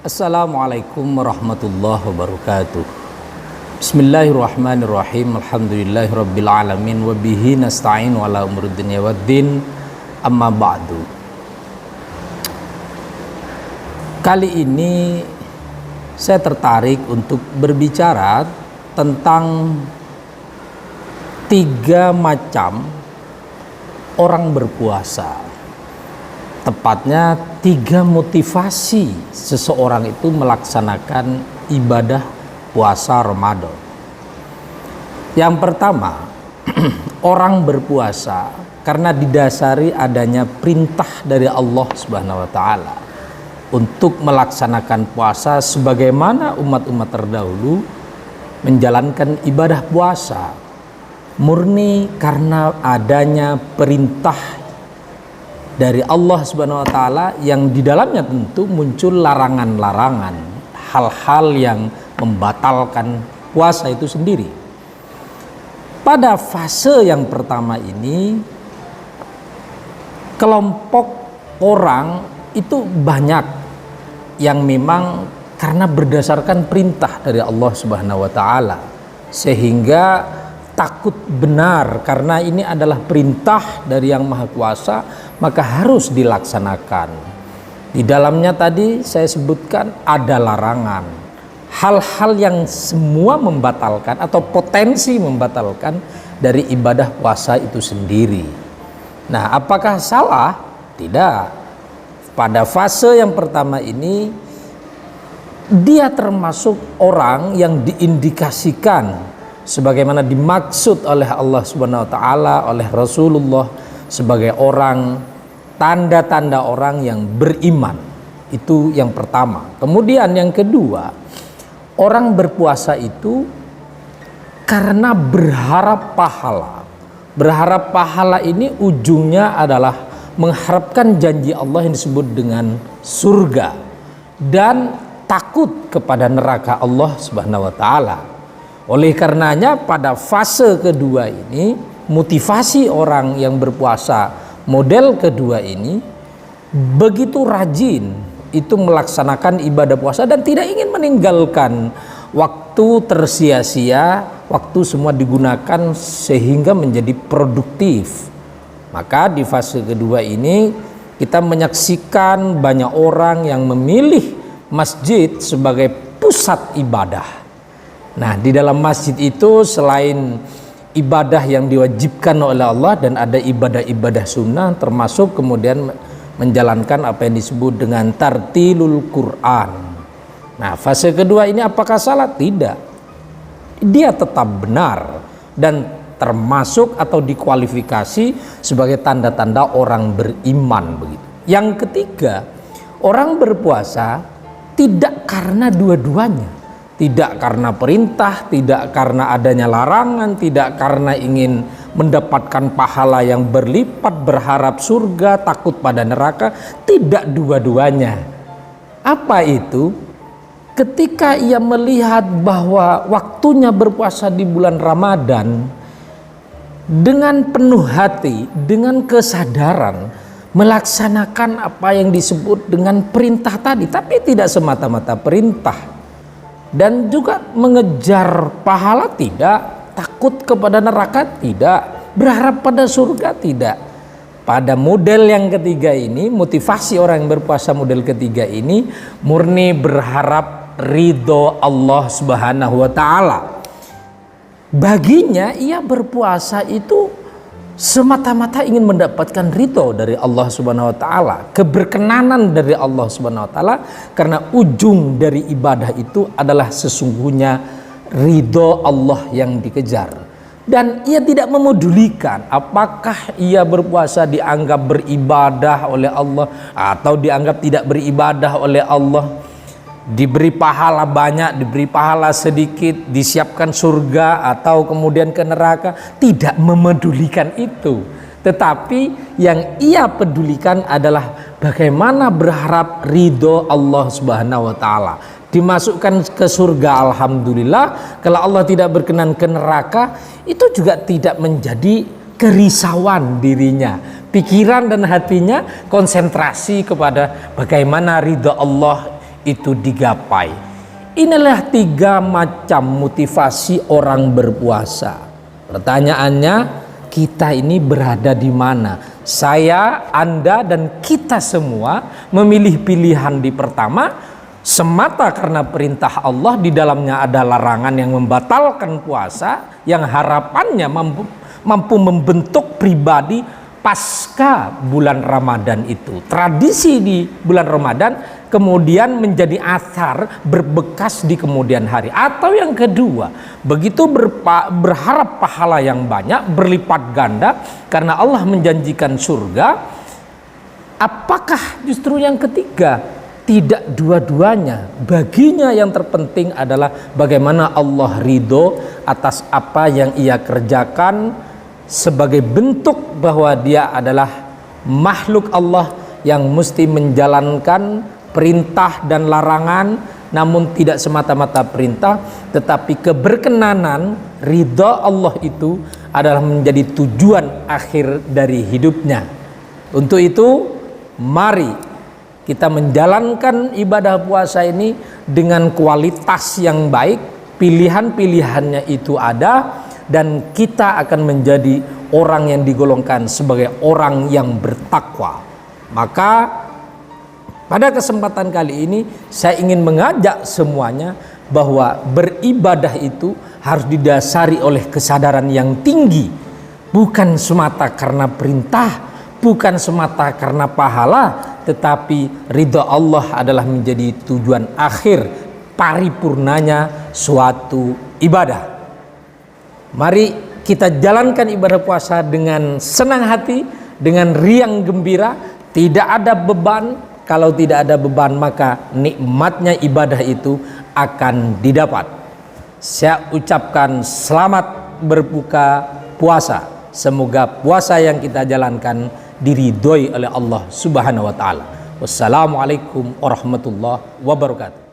Assalamualaikum warahmatullahi wabarakatuh. Bismillahirrahmanirrahim. Alhamdulillahirabbil alamin wa bihi nasta'in ala umuri dunya waddin. Amma ba'du. Kali ini saya tertarik untuk berbicara tentang 3 macam orang berpuasa. Tepatnya 3 motivasi seseorang itu melaksanakan ibadah puasa Ramadan. Yang pertama, orang berpuasa karena didasari adanya perintah dari Allah Subhanahu wa taala untuk melaksanakan puasa sebagaimana umat-umat terdahulu menjalankan ibadah puasa murni karena adanya perintah dari Allah Subhanahu wa taala yang di dalamnya tentu muncul larangan-larangan, hal-hal yang membatalkan puasa itu sendiri. Pada fase yang pertama ini, kelompok orang itu banyak yang memang karena berdasarkan perintah dari Allah Subhanahu wa taala sehingga takut benar karena ini adalah perintah dari Yang Maha Kuasa, maka harus dilaksanakan. Di dalamnya tadi saya sebutkan ada larangan, hal-hal yang semua membatalkan atau potensi membatalkan dari ibadah puasa itu sendiri. Nah, apakah salah? Tidak. Pada fase yang pertama ini dia termasuk orang yang diindikasikan sebagaimana dimaksud oleh Allah Subhanahu wa taala, oleh Rasulullah sebagai orang, tanda-tanda orang yang beriman. Itu yang pertama. Kemudian yang kedua, orang berpuasa itu karena berharap pahala. Berharap pahala ini ujungnya adalah mengharapkan janji Allah yang disebut dengan surga dan takut kepada neraka Allah Subhanahu wa taala. Oleh karenanya pada fase kedua ini, motivasi orang yang berpuasa model kedua ini begitu rajin itu melaksanakan ibadah puasa dan tidak ingin meninggalkan waktu tersia-sia, waktu semua digunakan sehingga menjadi produktif. Maka di fase kedua ini kita menyaksikan banyak orang yang memilih masjid sebagai pusat ibadah. Nah, di dalam masjid itu selain ibadah yang diwajibkan oleh Allah dan ada ibadah-ibadah sunnah, termasuk kemudian menjalankan apa yang disebut dengan tartilul Quran. Nah, fase kedua ini apakah salah? Tidak. Dia tetap benar dan termasuk atau dikualifikasi sebagai tanda-tanda orang beriman begitu. Yang ketiga, orang berpuasa tidak karena dua-duanya. Tidak karena perintah, tidak karena adanya larangan, tidak karena ingin mendapatkan pahala yang berlipat, berharap surga, takut pada neraka, tidak dua-duanya. Apa itu? Ketika ia melihat bahwa waktunya berpuasa di bulan Ramadan, dengan penuh hati, dengan kesadaran, melaksanakan apa yang disebut dengan perintah tadi, tapi tidak semata-mata perintah. Dan juga mengejar pahala tidak, takut kepada neraka tidak, berharap pada surga tidak. Pada model yang ketiga ini, motivasi orang yang berpuasa model ketiga ini murni berharap ridho Allah Subhanahu wa taala. Baginya ia berpuasa itu semata-mata ingin mendapatkan ridho dari Allah Subhanahu wa taala, keberkenanan dari Allah Subhanahu wa taala, karena ujung dari ibadah itu adalah sesungguhnya ridho Allah yang dikejar. Dan ia tidak memedulikan apakah ia berpuasa dianggap beribadah oleh Allah atau dianggap tidak beribadah oleh Allah, diberi pahala banyak, diberi pahala sedikit, disiapkan surga atau kemudian ke neraka, tidak memedulikan itu. Tetapi yang ia pedulikan adalah bagaimana berharap ridho Allah Subhanahu wa taala. Dimasukkan ke surga, alhamdulillah. Kalau Allah tidak berkenan ke neraka, itu juga tidak menjadi kerisauan dirinya. Pikiran dan hatinya konsentrasi kepada bagaimana ridho Allah itu digapai. Inilah 3 macam motivasi orang berpuasa. Pertanyaannya, kita ini berada di mana? Saya, Anda, dan kita semua memilih pilihan di pertama semata karena perintah Allah, di dalamnya ada larangan yang membatalkan puasa, yang harapannya mampu membentuk pribadi pasca bulan Ramadan itu. Tradisi di bulan Ramadan kemudian menjadi athar berbekas di kemudian hari. Atau yang kedua, begitu berharap pahala yang banyak berlipat ganda karena Allah menjanjikan surga. Apakah justru yang ketiga? Tidak dua-duanya. Baginya yang terpenting adalah bagaimana Allah ridho atas apa yang ia kerjakan sebagai bentuk bahwa dia adalah makhluk Allah yang mesti menjalankan perintah dan larangan, namun tidak semata-mata perintah, tetapi keberkenanan ridha Allah itu adalah menjadi tujuan akhir dari hidupnya. Untuk itu, mari kita menjalankan ibadah puasa ini dengan kualitas yang baik, pilihan-pilihannya itu ada, dan kita akan menjadi orang yang digolongkan sebagai orang yang bertakwa. Maka pada kesempatan kali ini saya ingin mengajak semuanya bahwa beribadah itu harus didasari oleh kesadaran yang tinggi, bukan semata karena perintah, bukan semata karena pahala, tetapi ridha Allah adalah menjadi tujuan akhir paripurnanya suatu ibadah. Mari kita jalankan ibadah puasa dengan senang hati, dengan riang gembira, tidak ada beban. Kalau tidak ada beban, maka nikmatnya ibadah itu akan didapat. Saya ucapkan selamat berbuka puasa. Semoga puasa yang kita jalankan diridhoi oleh Allah Subhanahu wa taala. Wassalamualaikum warahmatullahi wabarakatuh.